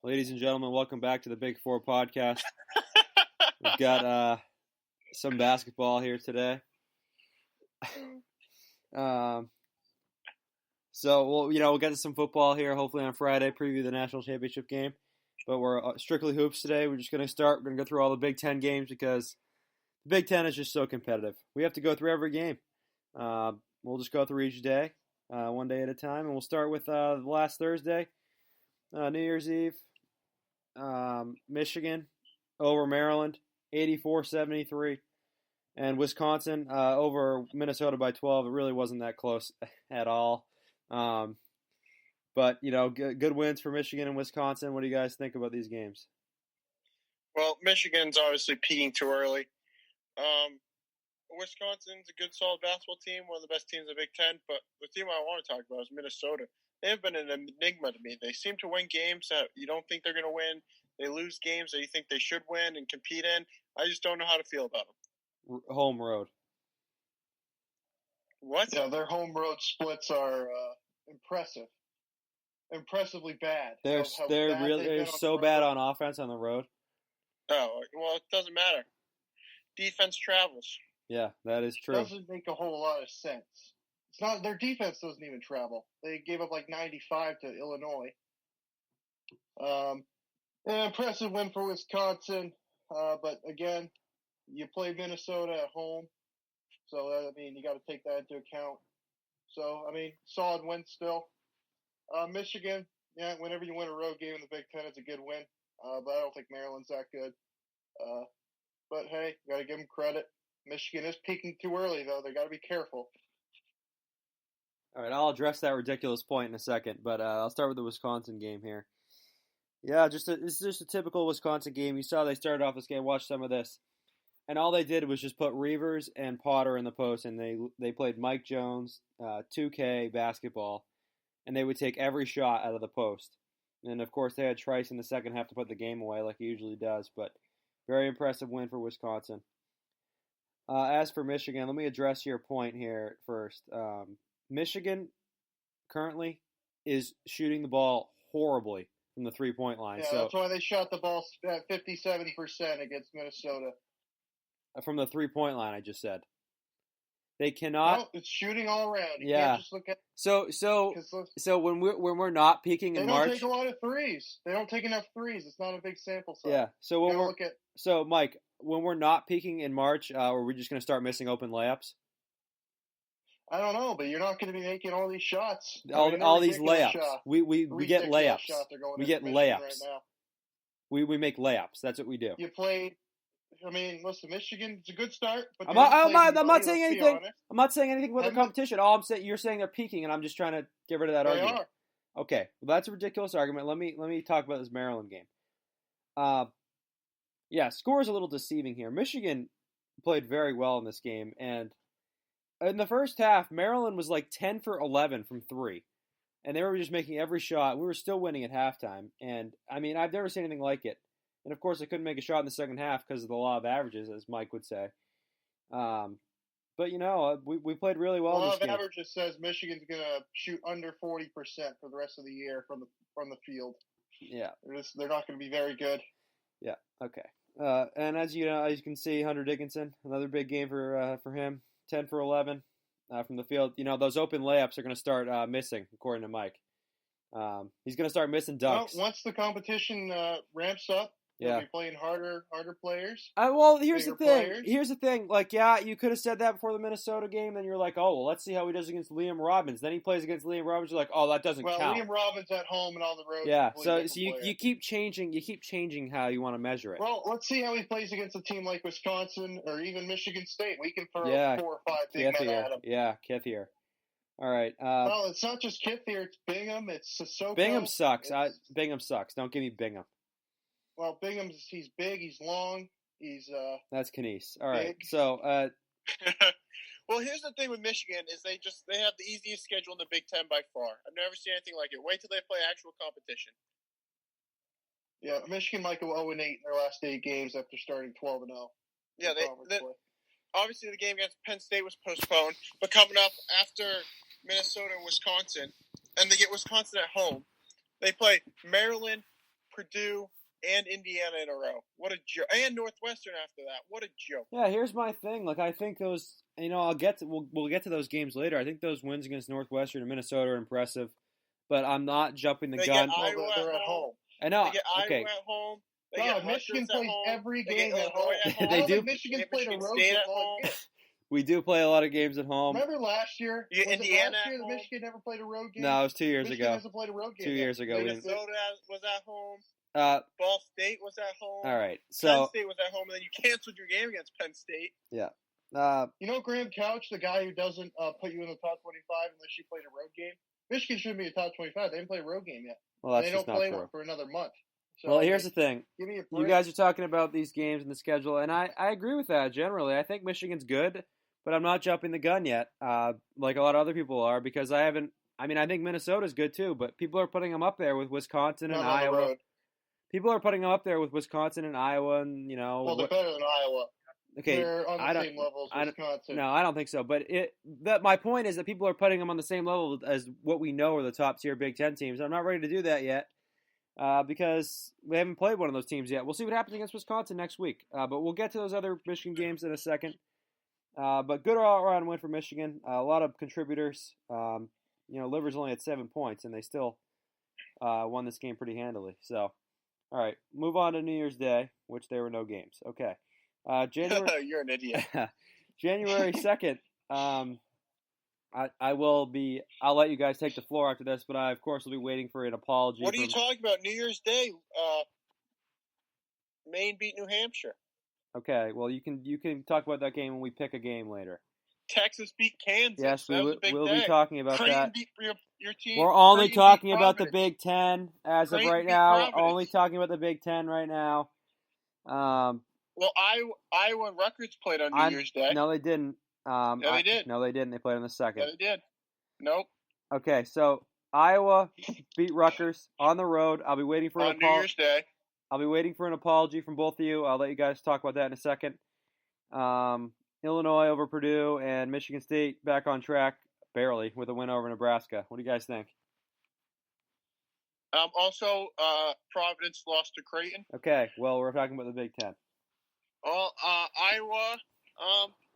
Ladies and gentlemen, welcome back to the Big Four podcast. We've got some basketball here today. We'll get to some football here, hopefully on Friday, preview the national championship game. But we're strictly hoops today. We're just going to start. We're going to go through all the Big Ten games because the Big Ten is just so competitive. We have to go through every game. We'll just go through each day, one day at a time. And we'll start with the last Thursday, New Year's Eve. Michigan over Maryland, 84-73, and Wisconsin over Minnesota by 12. It really wasn't that close at all. But good wins for Michigan and Wisconsin. What do you guys think about these games? Well, Michigan's obviously peaking too early. Wisconsin's a good, solid basketball team, one of the best teams in the Big Ten. But the team I want to talk about is Minnesota. They have been an enigma to me. They seem to win games that you don't think they're going to win. They lose games that you think they should win and compete in. I just don't know how to feel about them. Home road. What? Yeah, their home road splits are impressive. Impressively bad. They're so bad on offense on the road. Oh, well, it doesn't matter. Defense travels. Yeah, that is true. It doesn't make a whole lot of sense. It's not their defense doesn't even travel. They gave up like 95 to Illinois. An impressive win for Wisconsin, but again, you play Minnesota at home, so you got to take that into account. So solid win still. Michigan, yeah, whenever you win a road game in the Big Ten, it's a good win. But I don't think Maryland's that good. But hey, got to give them credit. Michigan is peaking too early, though. They got to be careful. All right, I'll address that ridiculous point in a second, but I'll start with the Wisconsin game here. Yeah, it's just a typical Wisconsin game. You saw they started off this game. Watch some of this, and all they did was just put Reavers and Potter in the post, and they played Mike Jones, 2K basketball, and they would take every shot out of the post. And of course, they had Trice in the second half to put the game away, like he usually does. But very impressive win for Wisconsin. As for Michigan, let me address your point here first. Michigan currently is shooting the ball horribly from the three-point line. Yeah, that's why they shot the ball at 57% against Minnesota. From the three-point line, I just said. They cannot. No, it's shooting all around. You can't just look at. So when we're not peaking in March, they don't take a lot of threes. They don't take enough threes. It's not a big sample size. Yeah. So Mike, when we're not peaking in March, are we just going to start missing open layups? I don't know, but you're not going to be making all these shots. All these layups. We get layups. We get layups. Right now. We make layups. That's what we do. You played. Listen, Michigan, it's a good start. But I'm not saying anything. I'm not saying anything about the competition. All I'm saying, you're saying they're peaking, and I'm just trying to get rid of that argument. They are. Okay, well, that's a ridiculous argument. Let me talk about this Maryland game. Yeah, score is a little deceiving here. Michigan played very well in this game, and in the first half, Maryland was like 10 for 11 from three, and they were just making every shot. We were still winning at halftime, and I've never seen anything like it. And of course, I couldn't make a shot in the second half because of the law of averages, as Mike would say. But we played really well. The law of averages says Michigan's going to shoot under 40% for the rest of the year from the field. Yeah, they're not going to be very good. Yeah. Okay. And as you can see, Hunter Dickinson, another big game for him. 10 for 11 from the field. Those open layups are going to start missing, according to Mike. He's going to start missing dunks. Well, once the competition ramps up, yeah, we'll be playing harder players. Here's the thing. Players. Here's the thing. Like, yeah, you could have said that before the Minnesota game. Then you're like, oh, well, let's see how he does against Liam Robbins. Then he plays against Liam Robbins. You're like, oh, that doesn't count. Well, Liam Robbins at home and on the road. Yeah. So you keep changing. You keep changing how you want to measure it. Well, let's see how he plays against a team like Wisconsin or even Michigan State. We can throw 4 or 5 big men at him. Yeah, Kithier. All right. Well, it's not just Kithier. It's Bingham. It's Sissoko. Bingham sucks. Bingham sucks. Don't give me Bingham. Well, he's big, he's long, That's Knies. All right, big. So... Well, here's the thing with Michigan is they have the easiest schedule in the Big Ten by far. I've never seen anything like it. Wait till they play actual competition. Yeah, Michigan might go 0-8 in their last 8 games after starting 12-0. Yeah, obviously the game against Penn State was postponed, but coming up after Minnesota and Wisconsin, and they get Wisconsin at home, they play Maryland, Purdue, and Indiana in a row. What a joke! And Northwestern after that. What a joke! Yeah, here's my thing. Like, I think those, we'll get to those games later. I think those wins against Northwestern and Minnesota are impressive, but I'm not jumping the They gun. get Iowa They're at home. I know. They get Okay. Iowa at home. They No, get Michigan Rutgers at plays home. every They game get at Illinois home. at home. They I don't do. think Michigan They get played a Michigan road State game at all home. year. We do play a lot of games at home. Remember last year? You get Was Indiana it last year at that home. Michigan never played a road game? No, it was 2 years Michigan ago. hasn't played a road game 2 yet. years ago. Minnesota was at home. Uh, Ball State was at home. all right. Penn So, State was at home, and then you canceled your game against Penn State. You know Graham Couch, the guy who doesn't put you in the top 25 unless you played a road game? Michigan shouldn't be a top 25. They didn't play a road game yet. well, that's They just don't not play true. one for another month. So, Well, here's the thing. give me a You break. guys are talking about these games and the schedule, and I agree with that generally. I think Michigan's good, but I'm not jumping the gun yet, like a lot of other people are, because I think Minnesota's good too, but people are putting them up there with Wisconsin and Not on the Iowa. road. People are putting them up there with Wisconsin and Iowa, and Well, they're better than Iowa. okay, They're on I the don't- same level I as don't- Wisconsin. no, I don't think so. But my point is that people are putting them on the same level as what we know are the top tier Big Ten teams. I'm not ready to do that yet because we haven't played one of those teams yet. We'll see what happens against Wisconsin next week. But we'll get to those other Michigan games in a second. But good all-around win for Michigan. A lot of contributors. Liver's only at 7 points, and they still won this game pretty handily. So, all right, move on to New Year's Day, which there were no games. Okay. January. You're an idiot. January 2nd. I'll let you guys take the floor after this, but I, of course, will be waiting for an apology. What are you talking about? New Year's Day, Maine beat New Hampshire. Okay, well, you can talk about that game when we pick a game later. Texas beat Kansas. Yes, we'll be talking about Creighton that. beat your team. We're only Creighton talking beat about the Providence. Big Ten as of Creighton right beat now. We're Providence. only talking about the Big Ten right now. Well, Iowa and Rutgers played on New Year's Day. No, they didn't. Yeah, they did. No, they didn't. They played on the second. Yeah, they did. Nope. Okay, so Iowa beat Rutgers on the road. I'll be waiting for on New Year's Day. I'll be waiting for an apology from both of you. I'll let you guys talk about that in a second. Illinois over Purdue and Michigan State back on track, barely, with a win over Nebraska. What do you guys think? Also, Providence lost to Creighton. Okay, well, we're talking about the Big Ten. Well, Iowa,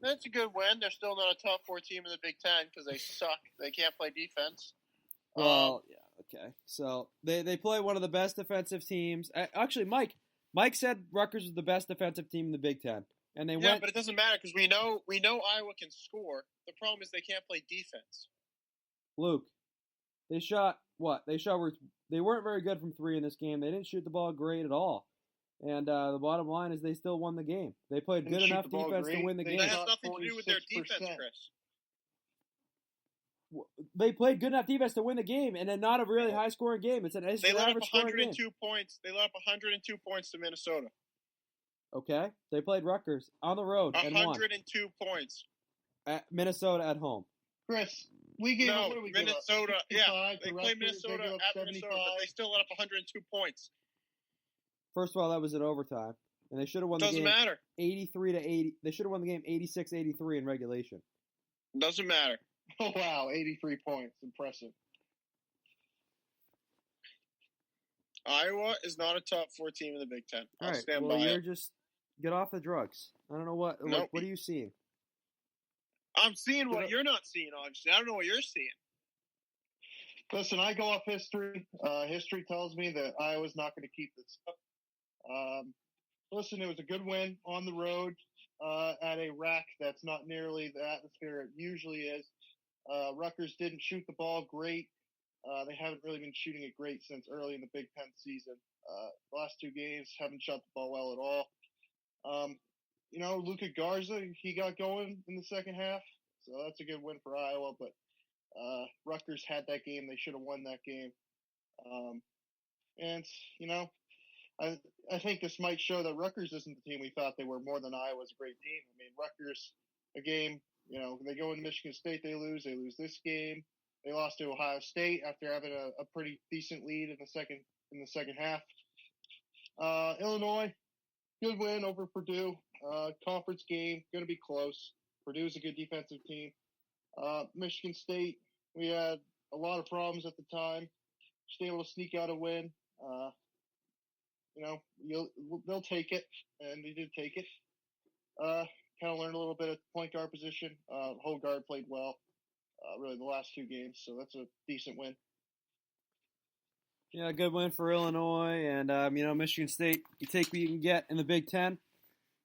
that's a good win. They're still not a top 4 team in the Big Ten because they suck. They can't play defense. Well, yeah, okay. So they play one of the best defensive teams. Actually, Mike said Rutgers was the best defensive team in the Big Ten, and they went. But it doesn't matter because we know Iowa can score. The problem is they can't play defense. Luke, they shot what? They weren't very good from 3 in this game. They didn't shoot the ball great at all. And the bottom line is they still won the game. They played good enough defense to win the game. That has nothing to do with their defense, Chris. They played good enough defense to win the game, and then not a really high-scoring game. It's an They let up average scoring game. 102 points. They let up 102 points to Minnesota. Okay, they played Rutgers on the road and won. 102 points. At Minnesota at home. Chris, we gave No, what do we Minnesota. Give up? 65 They to played Rutgers, Minnesota they give up at Minnesota, 75. but they still let up 102 points. First of all, that was in overtime, and they should have won the Doesn't game. matter. 83-80. They should have won the game 86-83 in regulation. Doesn't matter. Oh, wow, 83 points. Impressive. Iowa is not a top 4 team in the Big Ten. I'll All right, stand well, by you're it. just get off the drugs. I don't know what. Nope. Like, what are you seeing? I'm seeing what you're not seeing, obviously. I don't know what you're seeing. Listen, I go off history. History tells me that Iowa's not going to keep this up. Listen, it was a good win on the road at a rack that's not nearly the atmosphere it usually is. Rutgers didn't shoot the ball great. They haven't really been shooting it great since early in the Big Ten season. The last 2 games haven't shot the ball well at all. Luka Garza, he got going in the second half, so that's a good win for Iowa. But Rutgers had that game; they should have won that game. I think this might show that Rutgers isn't the team we thought they were. More than Iowa's a great team. I mean, Rutgers, a game. They go into Michigan State, they lose. They lose this game. They lost to Ohio State after having a pretty decent lead in the second half. Illinois, good win over Purdue. Conference game, going to be close. Purdue's a good defensive team. Michigan State, we had a lot of problems at the time. Just able to sneak out a win. they'll take it, and they did take it. Kind of learned a little bit at the point guard position. Hogard played well, really the last 2 games, so that's a decent win. Yeah, good win for Illinois, and Michigan State. You take what you can get in the Big Ten.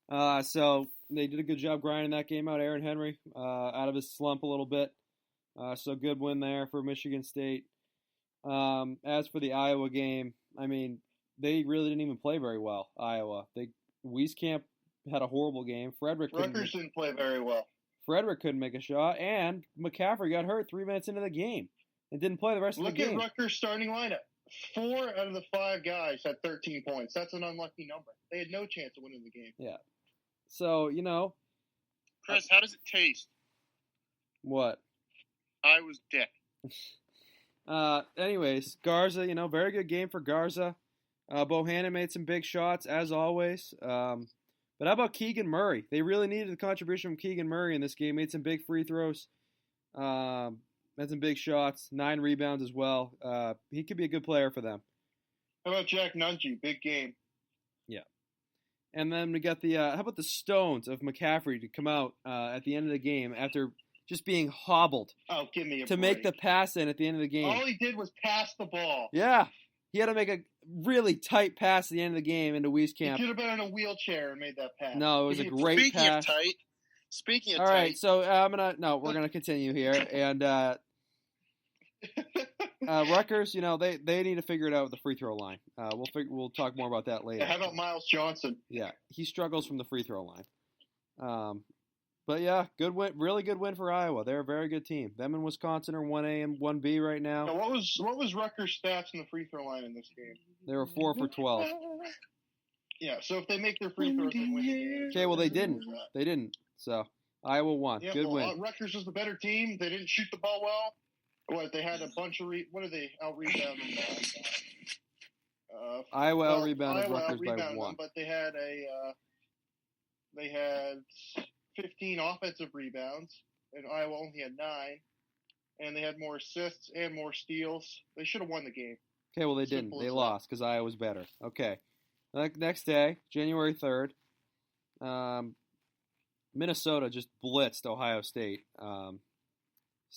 So they did a good job grinding that game out. Aaron Henry out of his slump a little bit. So good win there for Michigan State. As for the Iowa game, I mean, they really didn't even play very well. Iowa. Wieskamp had a horrible game. Rutgers didn't play very well. Frederick couldn't make a shot, and McCaffrey got hurt 3 minutes into the game and didn't play the rest of the game. Look at Rutgers' starting lineup. 4 out of the 5 guys had 13 points. That's an unlucky number. They had no chance of winning the game. Yeah. So, Chris, how does it taste? What? Iowa's dick. Anyways, Garza, very good game for Garza. Bohannon made some big shots, as always. But how about Keegan Murray? They really needed the contribution from Keegan Murray in this game. Made some big free throws. Had some big shots. 9 rebounds as well. He could be a good player for them. How about Jack Nungy? Big game. Yeah. And then we got how about the Stones of McCaffrey to come out at the end of the game after just being hobbled. Oh, give me a to break. Make the pass in at the end of the game. All he did was pass the ball. Yeah. He had to make a really tight pass at the end of the game into Wieskamp. He could have been in a wheelchair and made that pass. No, it was a great pass. Speaking of all tight. right, so we're gonna continue here, and Rutgers, they need to figure it out with the free throw line. We'll talk more about that later. How about Miles Johnson? Yeah, he struggles from the free throw line. But yeah, good win, really good win for Iowa. They're a very good team. Them and Wisconsin are 1A and 1B right now. Now, what was Rutgers' stats in the free throw line in this game? They were 4 for 12. Yeah, so if they make their free throws, they win the game. Okay, well they didn't. They didn't. So Iowa won. Yeah, good win. Rutgers was the better team. They didn't shoot the ball well. They had a bunch of what are they out rebounding? Iowa out rebounded Rutgers by 1. But they had they had 15 offensive rebounds, and Iowa only had 9. And they had more assists and more steals. They should have won the game. Okay, well they didn't. They lost because Iowa was better. Okay. Next day, January 3rd, Minnesota just blitzed Ohio State, 77-60.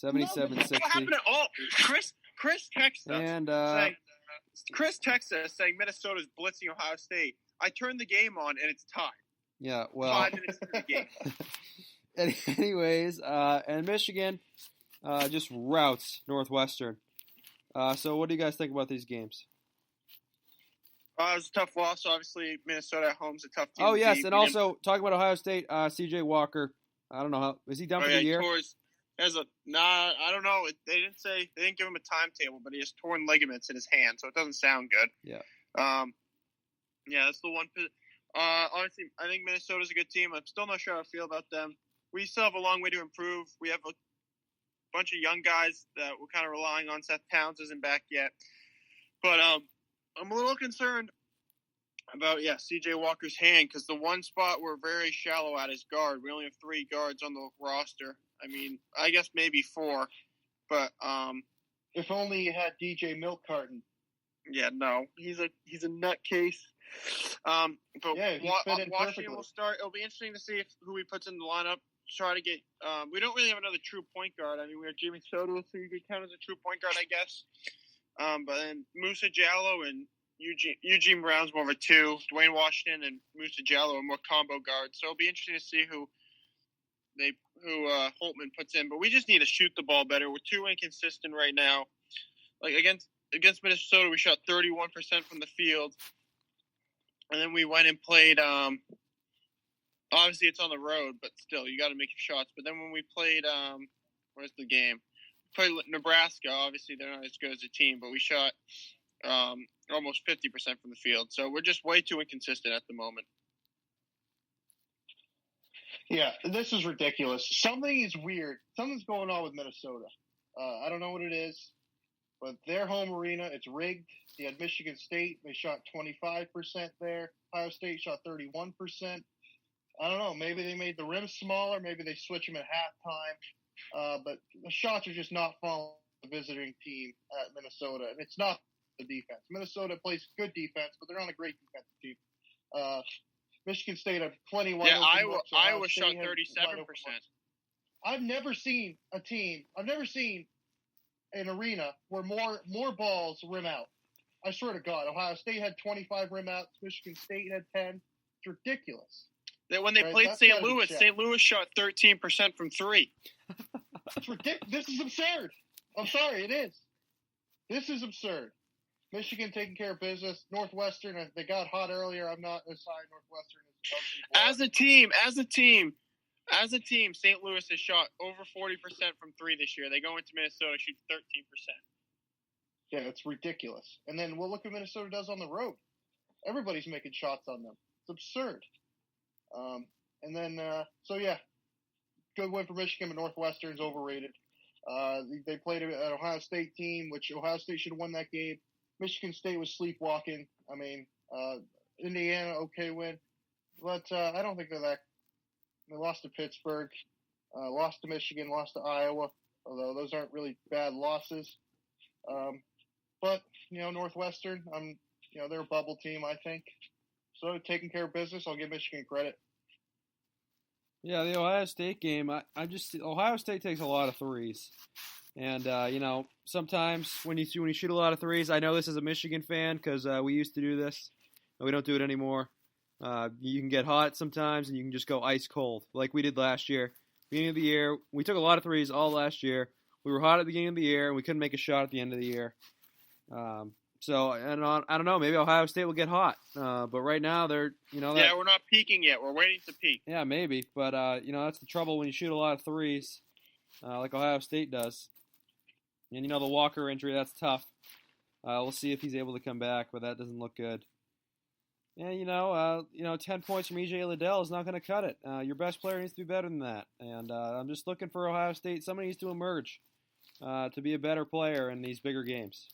What happened to all? Chris texted us. And Chris texted us saying Minnesota's blitzing Ohio State. I turned the game on and it's tied. Yeah, well. 5 minutes into the game. Anyways, and Michigan just routs Northwestern. So what do you guys think about these games? It was a tough loss. Obviously, Minnesota at home's a tough team. Oh, yes, and also, talking about Ohio State, C.J. Walker, I don't know how, is he done for the year? I don't know. They didn't give him a timetable, but he has torn ligaments in his hand, so it doesn't sound good. Yeah. Yeah, that's the one. Honestly, I think Minnesota's a good team. I'm still not sure how I feel about them. We still have a long way to improve. We have a bunch of young guys that we're kind of relying on. Seth Towns isn't back yet. But I'm a little concerned about, C.J. Walker's hand, because the one spot we're very shallow at is guard. We only have 3 guards on the roster. I mean, I guess maybe 4. But if only you had DJ Milk Carton. Yeah, no. He's a nutcase. But yeah, Washington will start. It'll be interesting to see who he puts in the lineup. Try to get. We don't really have another true point guard. I mean, we have Jimmy Soto, so you could count as a true point guard, I guess. But then Musa Jallo and Eugene Brown's more of a 2. Dwayne Washington and Musa Jallo are more combo guards. So it'll be interesting to see who Holtman puts in. But we just need to shoot the ball better. We're too inconsistent right now. Like against Minnesota, we shot 31% from the field. And then we went and played, obviously it's on the road, but still, you got to make your shots. But then when we played, where's the game? We played Nebraska. Obviously, they're not as good as a team, but we shot almost 50% from the field. So we're just way too inconsistent at the moment. Yeah, this is ridiculous. Something is weird. Something's going on with Minnesota. I don't know what it is, but their home arena, it's rigged. You had Michigan State. They shot 25% there. Ohio State shot 31%. I don't know. Maybe they made the rim smaller. Maybe they switch them at halftime. But the shots are just not falling the visiting team at Minnesota. And it's not defense. Minnesota plays good defense, but they're not a great defensive team. Michigan State had plenty wide open looks. Iowa shot State had 37%. I've never seen an arena where more balls rim out. I swear to God, Ohio State had 25 rim outs. Michigan State had 10. It's ridiculous. When they played St. Louis shot 13% from three. It's ridiculous. This is absurd. I'm sorry, it is. This is absurd. Michigan taking care of business. Northwestern, they got hot earlier. I'm not as high Northwestern as a team, St. Louis has shot over 40% from three this year. They go into Minnesota, shoot 13%. Yeah, it's ridiculous. And then we'll look at Minnesota does on the road. Everybody's making shots on them. It's absurd. And then, good win for Michigan, but Northwestern's overrated. They played an Ohio State team, which Ohio State should have won that game. Michigan State was sleepwalking. I mean, Indiana, okay win. But I don't think they're that. They lost to Pittsburgh, lost to Michigan, lost to Iowa, although those aren't really bad losses. But, Northwestern, they're a bubble team, I think. So taking care of business, I'll give Michigan credit. Yeah, the Ohio State game, Ohio State takes a lot of threes. And, sometimes when you shoot a lot of threes, I know this as a Michigan fan because we used to do this. We don't do it anymore. You can get hot sometimes and you can just go ice cold like we did last year. Beginning of the year, we took a lot of threes all last year. We were hot at the beginning of the year and we couldn't make a shot at the end of the year. I don't know. Maybe Ohio State will get hot. But right now they're, Yeah, we're not peaking yet. We're waiting to peak. Yeah, maybe. But, that's the trouble when you shoot a lot of threes like Ohio State does. And, the Walker injury, that's tough. We'll see if he's able to come back, but that doesn't look good. And, 10 points from E.J. Liddell is not going to cut it. Your best player needs to be better than that. And I'm just looking for Ohio State. Somebody needs to emerge to be a better player in these bigger games.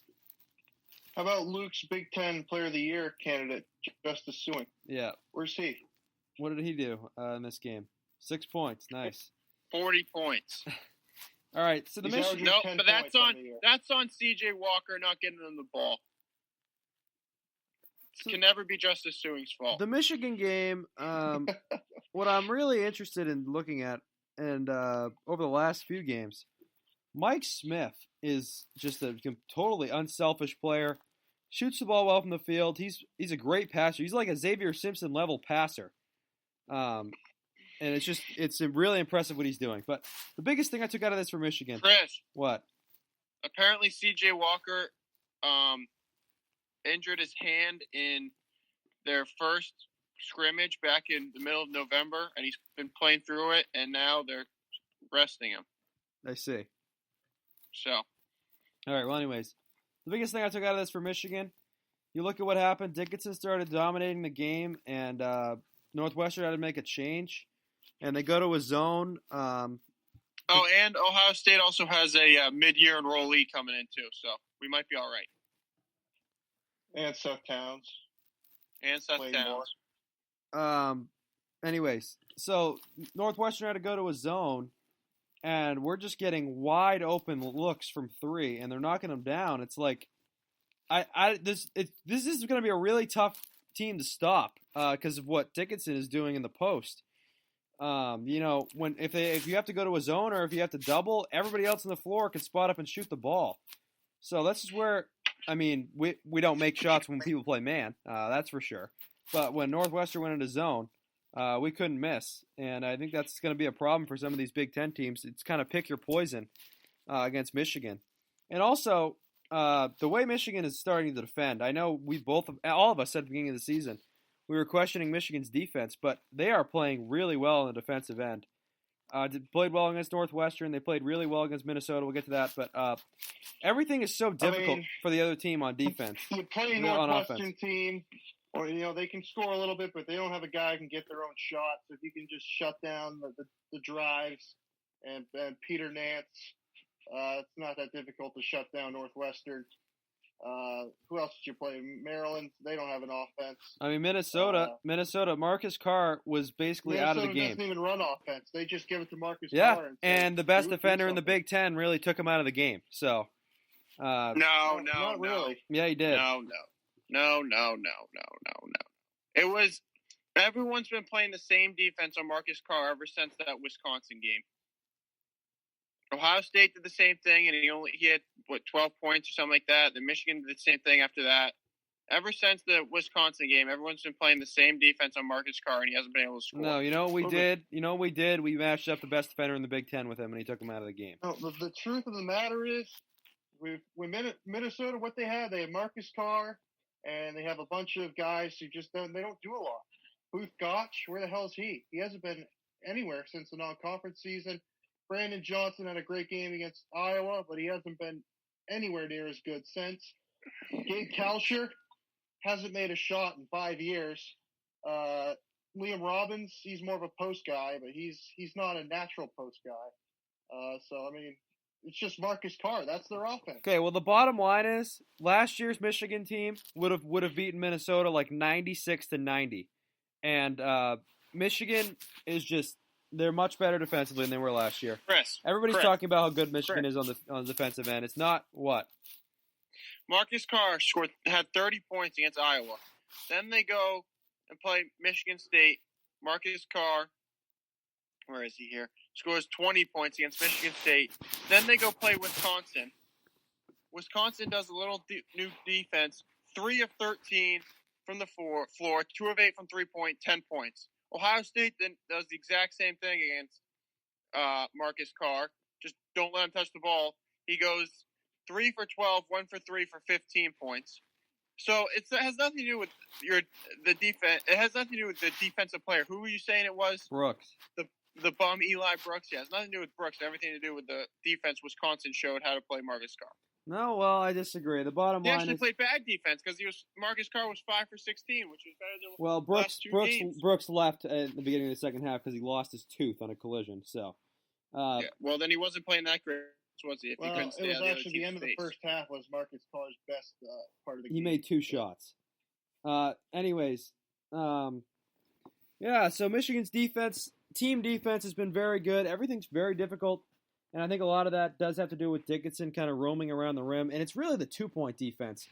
How about Luke's Big Ten Player of the Year candidate, Justice Suing? Yeah. Where's he? What did he do in this game? 6 points. Nice. 40 points. All right. So No, but that's on C.J. Walker not getting them the ball. It can never be Justice Suing's fault. The Michigan game, what I'm really interested in looking at, and over the last few games, Mike Smith is just a totally unselfish player. Shoots the ball well from the field. He's a great passer. He's like a Xavier Simpson level passer. And it's really impressive what he's doing. But the biggest thing I took out of this for Michigan. Chris. What? Apparently C.J. Walker injured his hand in their first scrimmage back in the middle of November, and he's been playing through it, and now they're resting him. I see. So. All right, well, anyways, the biggest thing I took out of this for Michigan, you look at what happened. Dickinson started dominating the game, and Northwestern had to make a change, and they go to a zone. And Ohio State also has a mid-year enrollee coming in, too, so we might be all right. And Seth Towns. Anyways, so Northwestern had to go to a zone, and we're just getting wide open looks from three, and they're knocking them down. It's like, this is going to be a really tough team to stop because of what Dickinson is doing in the post. If you have to go to a zone or if you have to double, everybody else on the floor can spot up and shoot the ball. So this is where, we don't make shots when people play man, that's for sure. But when Northwestern went into zone, we couldn't miss. And I think that's going to be a problem for some of these Big Ten teams. It's kind of pick your poison against Michigan. And also, the way Michigan is starting to defend, I know all of us said at the beginning of the season, we were questioning Michigan's defense, but they are playing really well on the defensive end. Played well against Northwestern. They played really well against Minnesota. We'll get to that. But everything is so difficult for the other team on defense. You play a Northwestern team, or they can score a little bit, but they don't have a guy who can get their own shots. If you can just shut down the drives and Peter Nance, it's not that difficult to shut down Northwestern. Who else did you play? Maryland, they don't have an offense. Minnesota, Marcus Carr was basically out of the game. Doesn't even run offense. They just give it to Marcus Carr. Carr. And the best defender in the Big Ten really took him out of the game. So, No. Not really. Yeah, he did. No. It was everyone's been playing the same defense on Marcus Carr ever since that Wisconsin game. Ohio State did the same thing, and he had 12 points or something like that. Then Michigan did the same thing after that. Ever since the Wisconsin game, everyone's been playing the same defense on Marcus Carr, and he hasn't been able to score. No, you know what we did? We matched up the best defender in the Big Ten with him, and he took him out of the game. No, the truth of the matter is, Minnesota, what they had Marcus Carr, and they have a bunch of guys who just don't do a lot. Booth Gotch, where the hell is he? He hasn't been anywhere since the non-conference season. Brandon Johnson had a great game against Iowa, but he hasn't been anywhere near as good since. Gabe Kalsher hasn't made a shot in 5 years. Liam Robbins, he's more of a post guy, but he's not a natural post guy. So I mean, it's just Marcus Carr. That's their offense. Okay, well the bottom line is last year's Michigan team would have beaten Minnesota like 96-90, and Michigan is just. They're much better defensively than they were last year. Everybody's talking about how good Michigan is on the defensive end. It's not what? Marcus Carr had 30 points against Iowa. Then they go and play Michigan State. Marcus Carr, where is he here? Scores 20 points against Michigan State. Then they go play Wisconsin. Wisconsin does a little new defense. 3 of 13 from the floor. 2 of 8 from 3-point, 10 points. Ohio State then does the exact same thing against Marcus Carr. Just don't let him touch the ball. He goes 3 for 12, 1 for 3 for 15 points. So it has nothing to do with the defense. It has nothing to do with the defensive player. Who were you saying it was? Brooks. The bum Eli Brooks. Yeah, it has nothing to do with Brooks. Everything to do with the defense. Wisconsin showed how to play Marcus Carr. No, well, I disagree. The bottom line is... He actually played bad defense because Marcus Carr was 5 for 16, which was better than last two games. Brooks left at the beginning of the second half because he lost his tooth on a collision. So, yeah, well, then he wasn't playing that great, was he? If he couldn't stay it was actually the end of the first half was Marcus Carr's best part of the game. He made 2 shots. Anyways, yeah, so Michigan's team defense has been very good. Everything's very difficult. And I think a lot of that does have to do with Dickinson kind of roaming around the rim. And it's really the 2-point defense,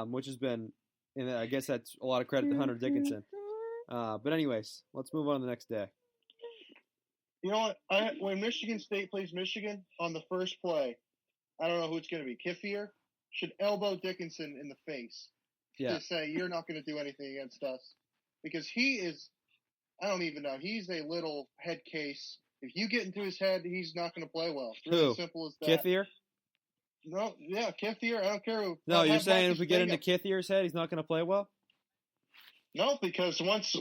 which has been, and I guess that's a lot of credit to Hunter Dickinson. But anyways, let's move on to the next day. You know what? When Michigan State plays Michigan on the first play, I don't know who it's going to be. Kiffier should elbow Dickinson in the face to say, you're not going to do anything against us. Because he is, I don't even know, he's a little head case. If you get into his head, he's not going to play well. It's really simple as that. Kithier? No, yeah, Kithier. I don't care who. No, you're saying if we get into Kithier's head, he's not going to play well? No, because once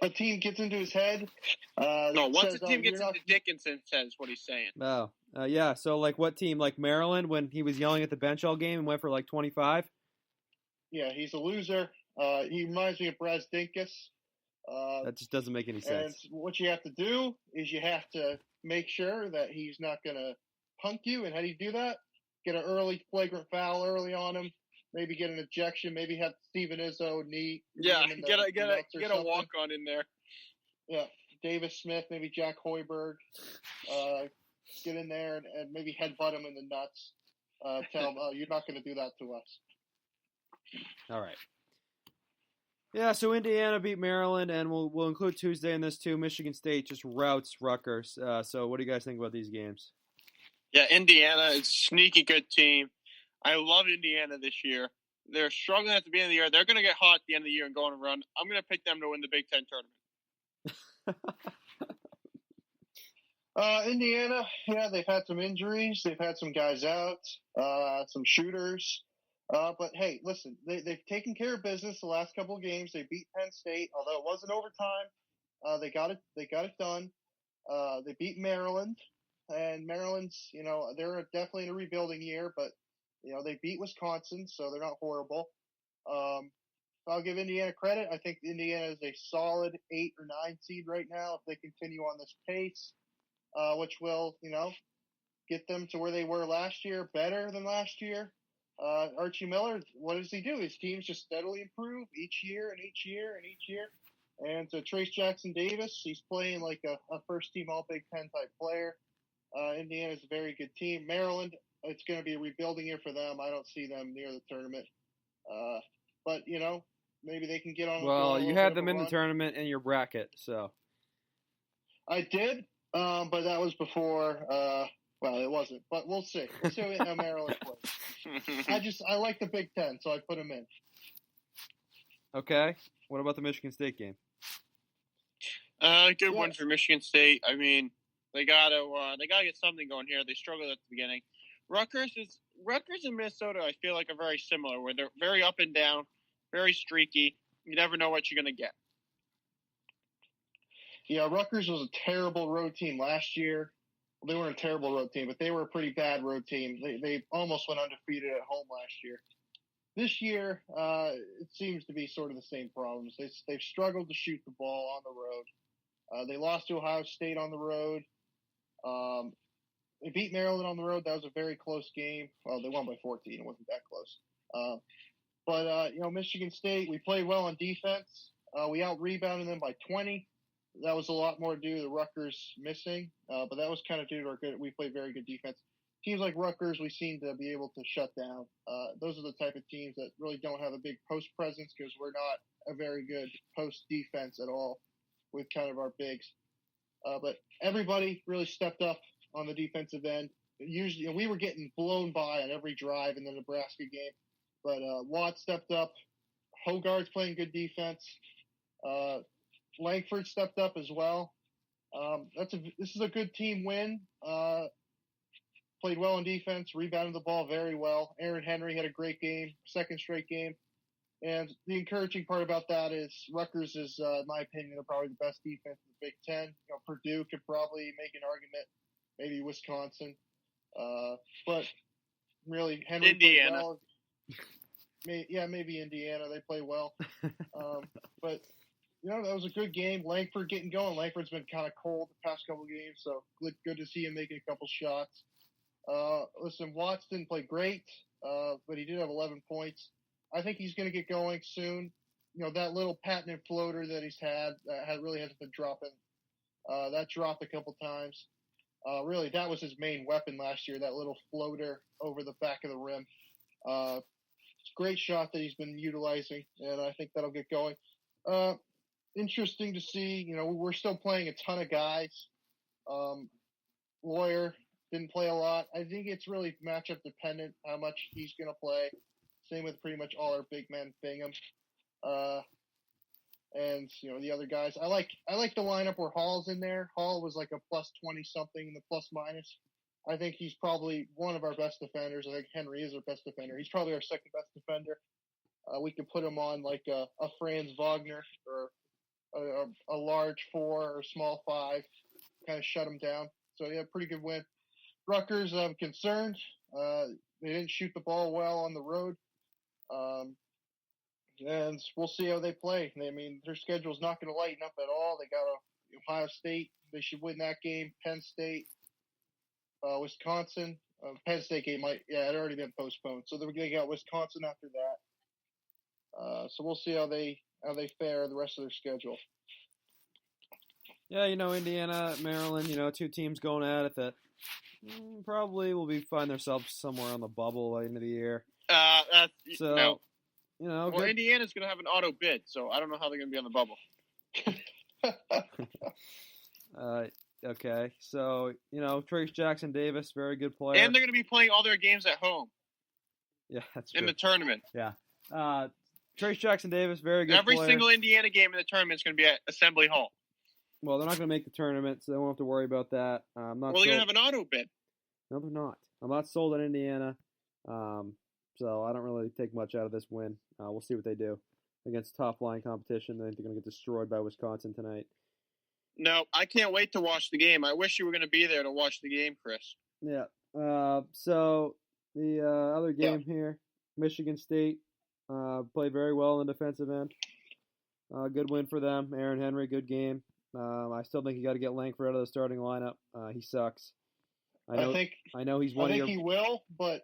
a team gets into his head, once a team gets into Dickinson's head is what he's saying. Oh, yeah. So, like, what team? Like Maryland when he was yelling at the bench all game and went for like 25? Yeah, he's a loser. He reminds me of Brad Dinkus. That just doesn't make any sense. And what you have to do is you have to make sure that he's not going to punk you. And how do you do that? Get an early flagrant foul early on him. Maybe get an ejection. Maybe have Steven Izzo knee. Yeah, get a walk on in there. Yeah, Davis Smith, maybe Jack Hoiberg. Get in there and maybe headbutt him in the nuts. Tell him, you're not going to do that to us. All right. Yeah, so Indiana beat Maryland, and we'll include Tuesday in this too. Michigan State just routs Rutgers. So what do you guys think about these games? Yeah, Indiana is a sneaky good team. I love Indiana this year. They're struggling at the beginning of the year. They're going to get hot at the end of the year and go on a run. I'm going to pick them to win the Big Ten tournament. Indiana, yeah, they've had some injuries. They've had some guys out, some shooters. But hey, listen, they've taken care of business the last couple of games. They beat Penn State, although it wasn't overtime. They got it done. They beat Maryland, and Maryland's, they're definitely in a rebuilding year, but they beat Wisconsin, so they're not horrible. I'll give Indiana credit. I think Indiana is a solid 8 or 9 seed right now if they continue on this pace, which will, get them to where they were last year, better than last year. Archie Miller, what does he do? His teams just steadily improve each year and each year and each year. And Trace Jackson Davis, he's playing like a first-team All-Big Ten type player. Indiana's a very good team. Maryland, it's going to be a rebuilding year for them. I don't see them near the tournament. But maybe they can get on. Well, you had them in the run. tournament in your bracket, so. I did, but that was before. Well, it wasn't, but we'll see. We'll see how Maryland plays. I like the Big Ten, so I put them in. Okay. What about the Michigan State game? Good one for Michigan State. I mean, they gotta get something going here. They struggled at the beginning. Rutgers and Minnesota, I feel like, are very similar, where they're very up and down, very streaky. You never know what you're gonna get. Yeah, Rutgers was a terrible road team last year. Well, they weren't a terrible road team, but they were a pretty bad road team. They almost went undefeated at home last year. This year, it seems to be sort of the same problems. They've struggled to shoot the ball on the road. They lost to Ohio State on the road. They beat Maryland on the road. That was a very close game. Well, they won by 14. It wasn't that close. But Michigan State, we played well on defense. We out-rebounded them by 20. That was a lot more due to Rutgers missing, but that was kind of due to we played very good defense. Teams like Rutgers, we seem to be able to shut down. Those are the type of teams that really don't have a big post presence because we're not a very good post defense at all with kind of our bigs. But everybody really stepped up on the defensive end. Usually, we were getting blown by on every drive in the Nebraska game, but Watt stepped up. Hogarth's playing good defense. Langford stepped up as well. This is a good team win. Played well on defense, rebounded the ball very well. Aaron Henry had a great game, second straight game. And the encouraging part about that is Rutgers is, in my opinion, probably the best defense in the Big Ten. Purdue could probably make an argument, maybe Wisconsin. But really, Henry Indiana. played well. Maybe Indiana. They play well. But that was a good game. Langford getting going. Langford's been kind of cold the past couple games, so good to see him making a couple shots. Listen, Watts didn't play great, but he did have 11 points. I think he's going to get going soon. That little patented floater that he's had really hasn't been dropping. That dropped a couple times. Really, that was his main weapon last year, that little floater over the back of the rim. It's a great shot that he's been utilizing, and I think that'll get going. Interesting to see, we're still playing a ton of guys. Lawyer didn't play a lot. I think it's really matchup dependent how much he's going to play. Same with pretty much all our big men, Bingham. And the other guys. I like the lineup where Hall's in there. Hall was like a plus 20 something in the plus minus. I think he's probably one of our best defenders. I think Henry is our best defender. He's probably our second best defender. We could put him on like a Franz Wagner or a large 4 or small 5, kind of shut him down. So yeah, pretty good win. Rutgers, I'm concerned. They didn't shoot the ball well on the road. And we'll see how they play. I mean, their schedule's not going to lighten up at all. They got Ohio State. They should win that game. Penn State, Wisconsin. Penn State game it had already been postponed. So they got Wisconsin after that. So we'll see how they fare the rest of their schedule. Yeah, Indiana, Maryland, two teams going at it that probably will find themselves somewhere on the bubble by the end of the year. No. Well, good. Indiana's going to have an auto bid, so I don't know how they're going to be on the bubble. Okay, so Trace Jackson Davis, very good player, and they're going to be playing all their games at home. Yeah, that's true. In the tournament. Yeah, Trace Jackson Davis, very good. Every player. Single Indiana game in the tournament is going to be at Assembly Hall. Well, they're not going to make the tournament, so they won't have to worry about that. They're going to have an auto bid. No, they're not. I'm not sold on Indiana, so I don't really take much out of this win. We'll see what they do against top-line competition. I think they're going to get destroyed by Wisconsin tonight. No, I can't wait to watch the game. I wish you were going to be there to watch the game, Chris. Yeah. So the other game here, Michigan State played very well in the defensive end. Good win for them. Aaron Henry, good game. I still think you got to get Langford out of the starting lineup. He sucks. I know he's one of your. I think he will, but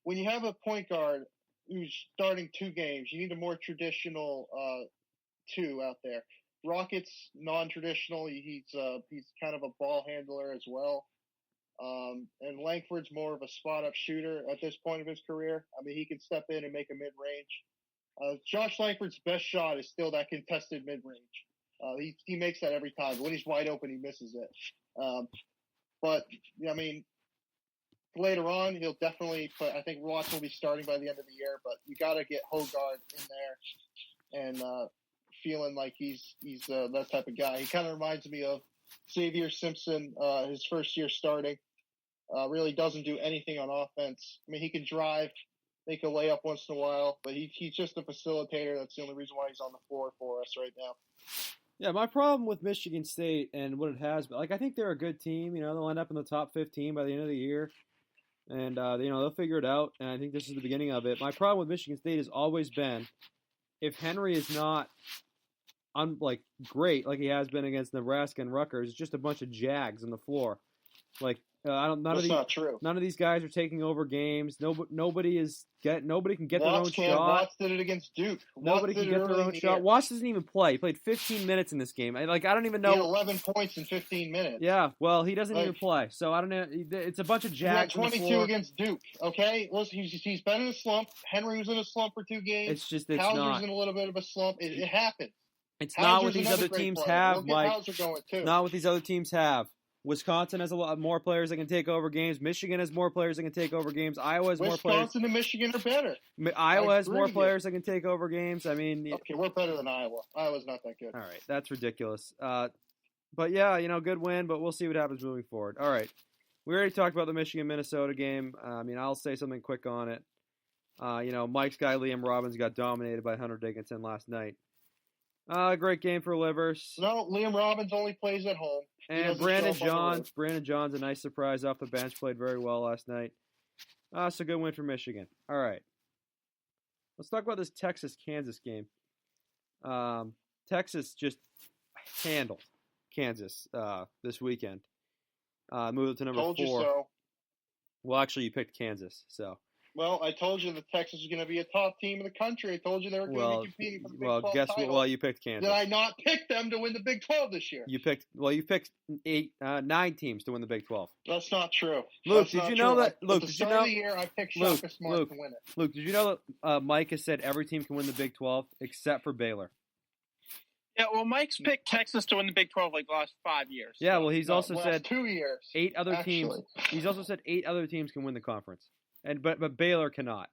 when you have a point guard who's starting 2 games, you need a more traditional 2 out there. Rocket's non-traditional. He's kind of a ball handler as well. And Langford's more of a spot-up shooter at this point of his career. I mean, he can step in and make a mid-range. Josh Langford's best shot is still that contested mid-range. He makes that every time. When he's wide open, he misses it. But, I mean, later on, he'll definitely put – I think Watson will be starting by the end of the year, but you got to get Hogard in there and feeling like he's that type of guy. He kind of reminds me of Xavier Simpson, his first year starting. Really doesn't do anything on offense. I mean, he can drive, make a layup once in a while, but he's just a facilitator. That's the only reason why he's on the floor for us right now. Yeah, my problem with Michigan State and what it has, but I think they're a good team. They'll end up in the top 15 by the end of the year, and they'll figure it out. And I think this is the beginning of it. My problem with Michigan State has always been, if Henry is not great like he has been against Nebraska and Rutgers, it's just a bunch of jags on the floor. None of these guys are taking over games. Nobody can get their own shot. Watts did it against Duke. Nobody can get their own shot. Watts doesn't even play. He played 15 minutes in this game. I don't even know. He had 11 points in 15 minutes. Yeah, well, he doesn't even play. So I don't know. It's a bunch of jags. He had 22 against Duke. Okay, he's been in a slump. Henry was in a slump for 2 games. It's Hauser's not in a little bit of a slump. It happens. It's not what these other teams have, Mike. Going too. Not what these other teams have. Wisconsin has a lot more players that can take over games. Michigan has more players that can take over games. Iowa has more players. Wisconsin and Michigan are better. Iowa has more players that can take over games. I mean, okay, we're better than Iowa. Iowa's not that good. All right, that's ridiculous. But yeah, good win. But we'll see what happens moving forward. All right, we already talked about the Michigan-Minnesota game. I'll say something quick on it. Mike's guy Liam Robbins got dominated by Hunter Dickinson last night. Great game for Livers. No, Liam Robbins only plays at home. And Brandon John's a nice surprise off the bench. Played very well last night. So good win for Michigan. All right. Let's talk about this Texas-Kansas game. Texas just handled Kansas this weekend. Moved it to number 4. You so. Well, actually, you picked Kansas, so. Well, I told you that Texas was going to be a top team in the country. I told you they were going to be competing for the Big 12 guess title. what? Well, you picked Kansas. Did I not pick them to win the Big 12 this year? You picked 9 teams to win the Big 12. That's not true. Luke, did you know that? Luke, at the start of the year, I picked Shaka Smart to win it. Luke, did you know that Mike has said every team can win the Big 12 except for Baylor? Yeah, well, Mike's picked Texas to win the Big 12 like the last 5 years. Yeah, well, he's also said 2 years. 8 other teams. He's also said 8 other teams can win the conference, but Baylor cannot.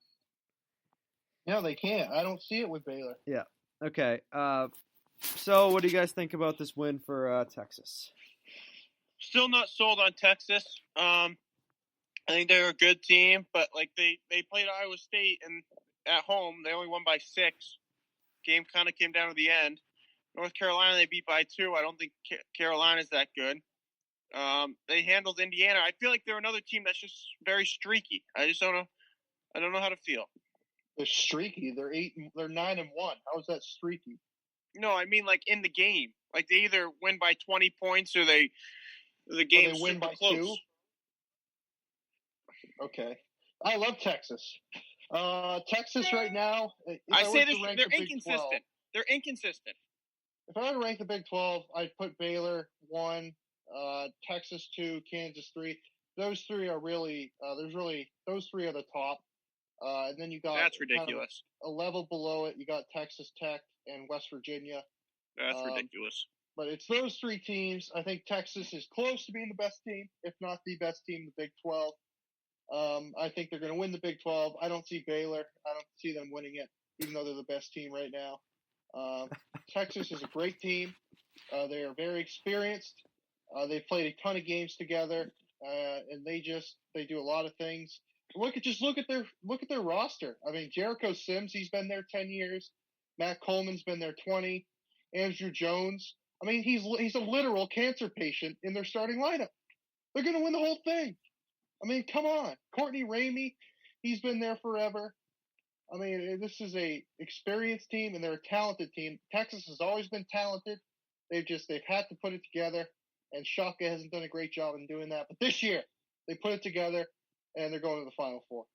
No, they can't. I don't see it with Baylor. Yeah. Okay. So, what do you guys think about this win for Texas? Still not sold on Texas. I think they're a good team, but they played Iowa State and at home they only won by 6. Game kind of came down to the end. North Carolina they beat by 2. I don't think Carolina's that good. They handled Indiana. I feel like they're another team that's just very streaky. I just don't know. I don't know how to feel. They're streaky. They're 9-1. How is that streaky? No, I mean in the game. They either win by 20 points or the game's they win by close. 2. Okay, I love Texas. Texas right now. I say this. They're inconsistent. They're inconsistent. If I were to rank the Big 12, I'd put Baylor 1, Texas 2, Kansas 3. Those 3 are really. Those 3 are the top. And then you got that's ridiculous. Kind of a level below it, you got Texas Tech and West Virginia. That's ridiculous. But it's those 3 teams. I think Texas is close to being the best team, if not the best team in the Big 12. I think they're going to win the Big 12. I don't see Baylor. I don't see them winning it, even though they're the best team right now. Texas is a great team. They are very experienced. They've played a ton of games together, and they do a lot of things. Look at their roster. I mean, Jericho Sims, he's been there 10 years. Matt Coleman's been there 20. Andrew Jones. I mean, he's a literal cancer patient in their starting lineup. They're going to win the whole thing. I mean, come on. Courtney Ramey, he's been there forever. I mean, this is a experienced team, and they're a talented team. Texas has always been talented. They've had to put it together, and Shaka hasn't done a great job in doing that. But this year, they put it together, and they're going to the Final Four.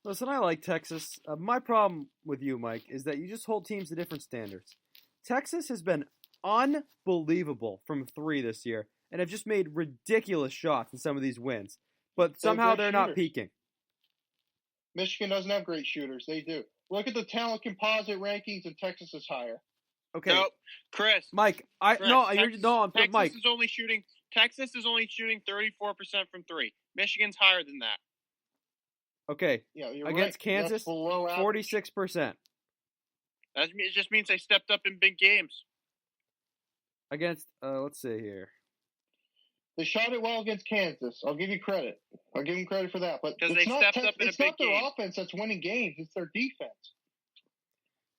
Listen, I like Texas. My problem with you, Mike, is that you just hold teams to different standards. Texas has been unbelievable from 3 this year. and have just made ridiculous shots in some of these wins. But somehow they're not peaking. Michigan doesn't have great shooters. They do. Look at the talent composite rankings, and Texas is higher. Okay. No, Chris. Mike, Texas Mike. Texas is only shooting 34% from three. Michigan's higher than that. Okay. Yeah, you're against right. Kansas, 46%. It just means they stepped up in big games. Against, let's see here. They shot it well against Kansas. I'll give you credit. I'll give them credit for that. But it's not their offense that's winning games. It's their defense.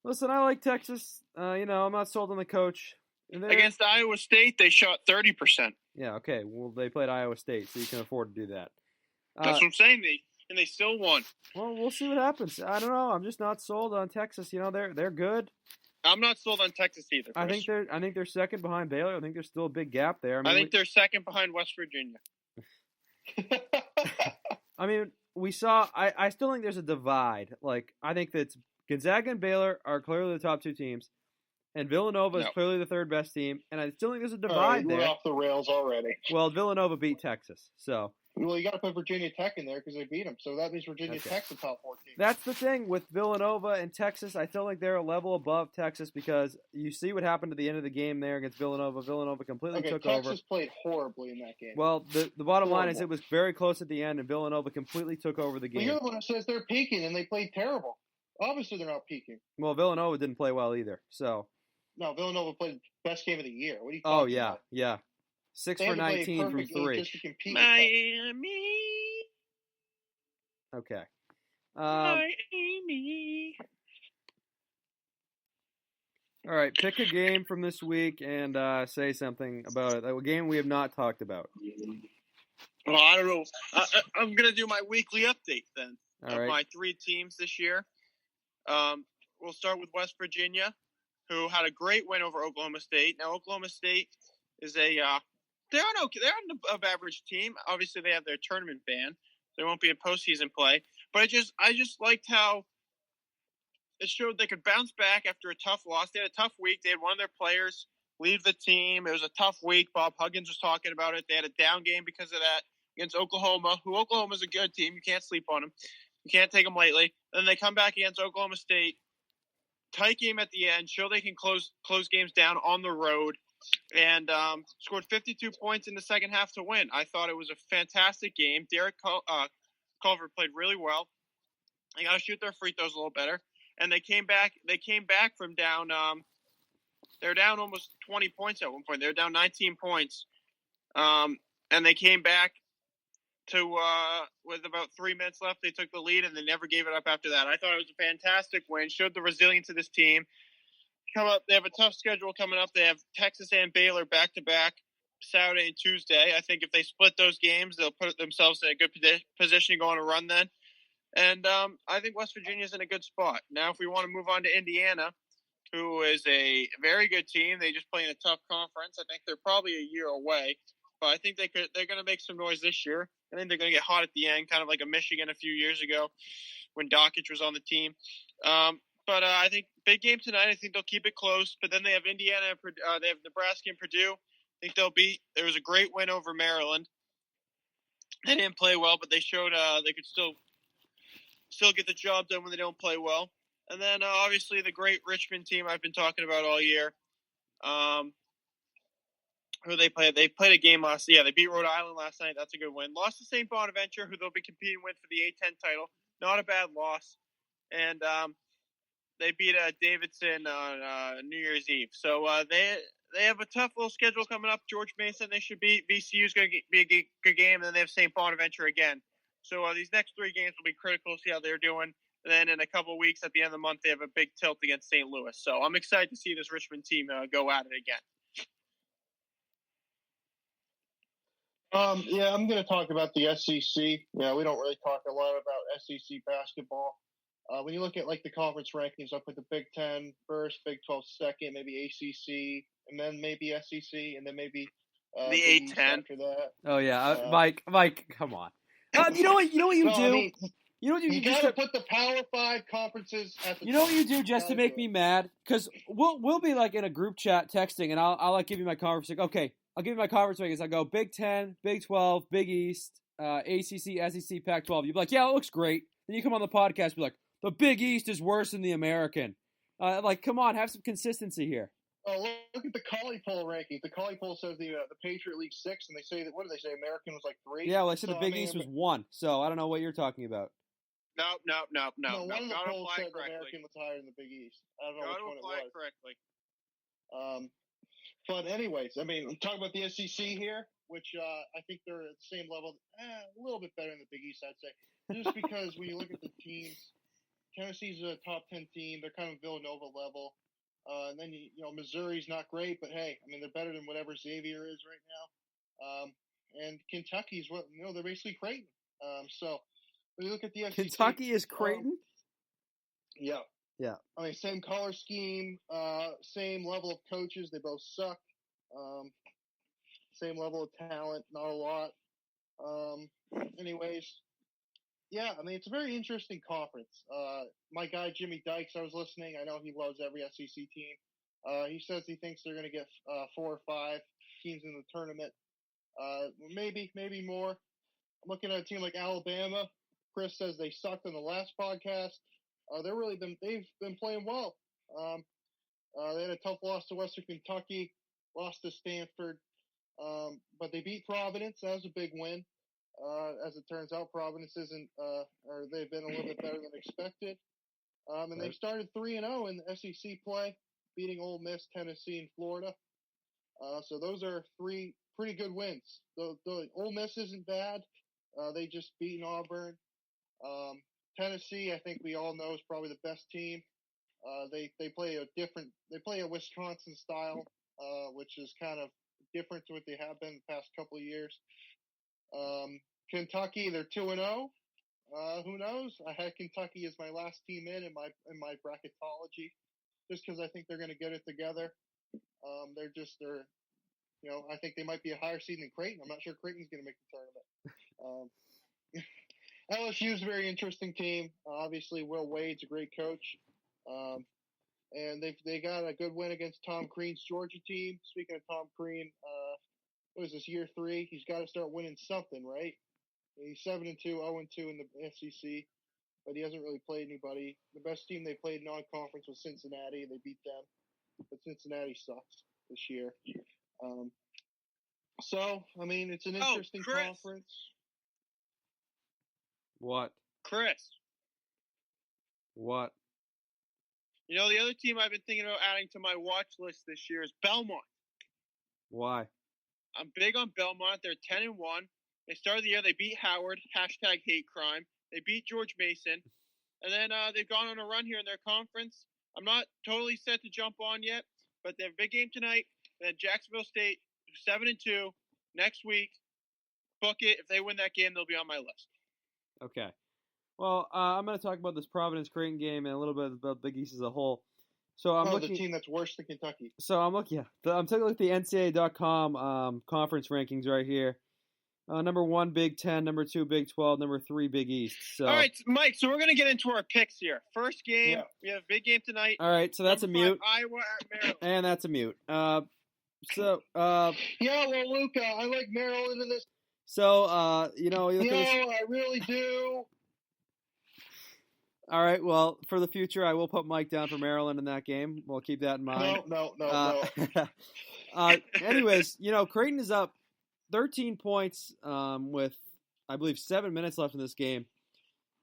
Listen, I like Texas. I'm not sold on the coach. Against Iowa State, they shot 30%. Yeah, okay. Well, they played Iowa State, so you can afford to do that. That's what I'm saying. They still won. Well, we'll see what happens. I don't know. I'm just not sold on Texas. They're good. I'm not sold on Texas either, Chris. I think they're second behind Baylor. I think there's still a big gap there. I think they're second behind West Virginia. I mean, we saw. I still think there's a divide. Like, I think that Gonzaga and Baylor are clearly the top two teams, and Villanova is clearly the third best team. And I still think there's a divide there. We're off the rails already. Well, Villanova beat Texas, so. Well, you got to put Virginia Tech in there because they beat them. So that means Virginia Tech's the top 14. That's the thing with Villanova and Texas. I feel like they're a level above Texas because you see what happened at the end of the game there against Villanova. Villanova completely took over. Texas played horribly in that game. Well, the bottom line is it was very close at the end, and Villanova completely took over the game. Well, you're the one who says they're peaking, and they played terrible. Obviously, they're not peaking. Well, Villanova didn't play well either. So. No, Villanova played the best game of the year. What are you talking about? Yeah. 6 for 19 from 3. Just to compete Miami. Okay. Miami. All right, pick a game from this week and say something about it. A game we have not talked about. Well, I don't know. I'm going to do my weekly update then of my 3 teams this year. We'll start with West Virginia, who had a great win over Oklahoma State. Now, Oklahoma State is they're an above average team. Obviously, they have their tournament ban. They won't be in postseason play. But I just liked how it showed they could bounce back after a tough loss. They had a tough week. They had one of their players leave the team. It was a tough week. Bob Huggins was talking about it. They had a down game because of that against Oklahoma, who Oklahoma's a good team. You can't sleep on them. You can't take them lightly. Then they come back against Oklahoma State. Tight game at the end. Show they can close games down on the road. And scored 52 points in the second half to win. I thought it was a fantastic game. Derek Culver played really well. They got to shoot their free throws a little better. And they came back from down. They're down almost 20 points at one point. They're down 19 points. And they came back to with about 3 minutes left. They took the lead, and they never gave it up after that. I thought it was a fantastic win. Showed the resilience of this team. They have a tough schedule coming up. They have Texas and Baylor back-to-back Saturday and Tuesday. I think if they split those games, they'll put themselves in a good position to go on a run then. And I think West Virginia's in a good spot. Now, if we want to move on to Indiana, who is a very good team, they just play in a tough conference. I think they're probably a year away, but I think they're going to make some noise this year. I think they're going to get hot at the end, kind of like a Michigan a few years ago when Dockich was on the team. But I think big game tonight. I think they'll keep it close. But then they have Indiana, they have Nebraska and Purdue. I think they'll beat. There was a great win over Maryland. They didn't play well, but they showed they could still get the job done when they don't play well. And then obviously the great Richmond team I've been talking about all year. Who they played? They played a game they beat Rhode Island last night. That's a good win. Lost to St. Bonaventure, who they'll be competing with for the A-10 title. Not a bad loss. And they beat Davidson on New Year's Eve. So they have a tough little schedule coming up. George Mason they should beat. VCU's going to be a good game. And then they have St. Bonaventure again. So these next 3 games will be critical to see how they're doing. And then in a couple of weeks at the end of the month, they have a big tilt against St. Louis. So I'm excited to see this Richmond team go at it again. Yeah, I'm going to talk about the SEC. Yeah, we don't really talk a lot about SEC basketball. When you look at like the conference rankings, I'll put the Big Ten first, Big 12 second, maybe ACC, and then maybe SEC, and then maybe the A-10 after that. Oh yeah, Mike, come on. You know what you do? I mean, you know what you got to put the Power 5 conferences at the You know what you do just to make me mad? Because we'll be like in a group chat texting, and I'll like give you my conference. Like, okay, I'll give you my conference rankings. I go Big 10, Big 12, Big East, ACC, SEC, Pac-12. You'd be like, yeah, it looks great. Then you come on the podcast, be like, the Big East is worse than the American. Come on, have some consistency here. Oh, look at the Collie Poll rankings. The Collie Poll says the Patriot League 6, and they say that, what do they say, American was like 3? Yeah, well, they said the Big East was 1, so I don't know what you're talking about. No. No, one of the Gotta polls apply said the correctly. American was higher than the Big East. I don't know Gotta which one apply it was. correctly. But anyways, I mean, I'm talking about the SEC here, which I think they're at the same level, a little bit better than the Big East, I'd say. Just because when you look at the teams, Tennessee's a top 10 team. They're kind of Villanova level. And then, Missouri's not great, but hey, I mean, they're better than whatever Xavier is right now. And Kentucky's they're basically Creighton. So when you look at the SEC, Kentucky is Creighton? Yeah. Yeah. I mean, same color scheme, same level of coaches. They both suck. Same level of talent, not a lot. Anyways, yeah, I mean, it's a very interesting conference. My guy, Jimmy Dykes, I was listening. I know he loves every SEC team. He says he thinks they're going to get 4 or 5 teams in the tournament. Maybe more. I'm looking at a team like Alabama. Chris says they sucked in the last podcast. They've been playing well. They had a tough loss to Western Kentucky, lost to Stanford, but they beat Providence. That was a big win. As it turns out, Providence isn't, or they've been a little bit better than expected. And they started 3-0 in the SEC play, beating Ole Miss, Tennessee, and Florida. So those are 3 pretty good wins. The Ole Miss isn't bad. They just beaten Auburn. Tennessee, I think we all know, is probably the best team. They play a Wisconsin style, which is kind of different to what they have been the past couple of years. Kentucky, they're 2-0. Who knows? I had Kentucky as my last team in my bracketology, just because I think they're going to get it together. I think they might be a higher seed than Creighton. I'm not sure Creighton's going to make the tournament. LSU is a very interesting team. Obviously, Will Wade's a great coach. And they got a good win against Tom Crean's Georgia team. Speaking of Tom Crean, what is this, year 3? He's got to start winning something, right? He's 7-2, 0-2 in the SEC, but he hasn't really played anybody. The best team they played non-conference was Cincinnati. They beat them, but Cincinnati sucks this year. So, I mean, it's an interesting conference. What? Chris. What? The other team I've been thinking about adding to my watch list this year is Belmont. Why? I'm big on Belmont. They're 10-1. They started the year. They beat Howard. #HateCrime. They beat George Mason. And then they've gone on a run here in their conference. I'm not totally set to jump on yet, but they have a big game tonight. Then Jacksonville State, 7-2. Next week, book it. If they win that game, they'll be on my list. Okay. Well, I'm going to talk about this Providence-Creighton game and a little bit about Big East as a whole. So I'm looking, the team that's worse than Kentucky. So I'm looking. Yeah, I'm taking a look at the NCAA.com conference rankings right here. Number 1, Big 10. Number 2, Big 12. Number 3, Big East. So. All right, Mike. So we're gonna get into our picks here. First game, we have a big game tonight. All right, so that's number a mute. 5, Iowa at Maryland. And that's a mute. Yeah, well, Luca, I like Maryland in this. So, I really do. All right, well, for the future, I will put Mike down for Maryland in that game. We'll keep that in mind. No. Anyways, Creighton is up 13 points with, I believe, 7 minutes left in this game.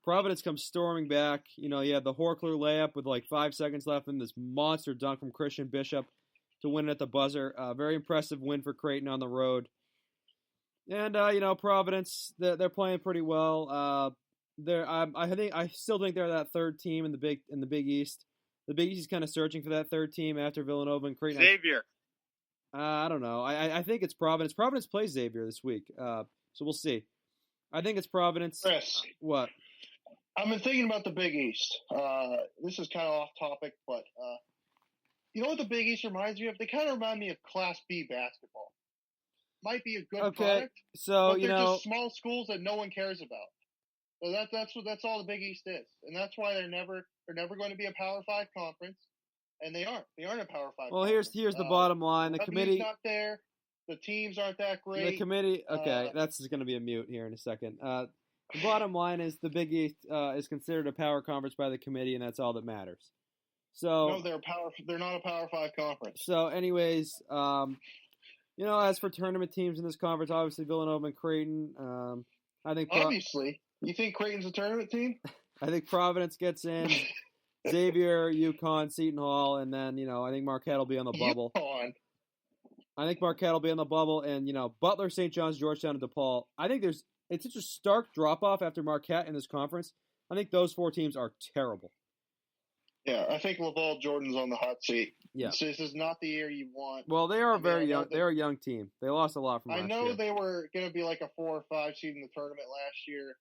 Providence comes storming back. You had the Horkler layup with like 5 seconds left and this monster dunk from Christian Bishop to win it at the buzzer. Very impressive win for Creighton on the road. And, Providence, they're playing pretty well. I still think they're that third team in the Big East. The Big East is kind of searching for that third team after Villanova and Creighton. Xavier. I don't know. I think it's Providence. Providence plays Xavier this week, so we'll see. I think it's Providence. Chris, what? I've been thinking about the Big East. This is kind of off topic, but you know what the Big East reminds me of? They kind of remind me of Class B basketball. Might be a good product, so but they're just small schools that no one cares about. So that's all the Big East is, and that's why they're never going to be a Power 5 conference, and they aren't a Power 5. Well, conference. here's the bottom line: the W's committee not there. The teams aren't that great. The committee, okay, that's going to be a mute here in a second. The bottom line is the Big East is considered a power conference by the committee, and that's all that matters. So no, they're not a Power 5 conference. So, anyways, as for tournament teams in this conference, obviously Villanova and Creighton. I think obviously, you think Creighton's a tournament team? I think Providence gets in. Xavier, UConn, Seton Hall, and then I think Marquette will be on the bubble. UConn. I think Marquette will be on the bubble, and Butler, St. John's, Georgetown, and DePaul. I think it's such a stark drop off after Marquette in this conference. I think those 4 teams are terrible. Yeah, I think Laval Jordan's on the hot seat. Yeah, this is not the year you want. Well, they are very young. They're a young team. They lost a lot from last year. I know they were going to be like a 4 or 5 seed in the tournament last year,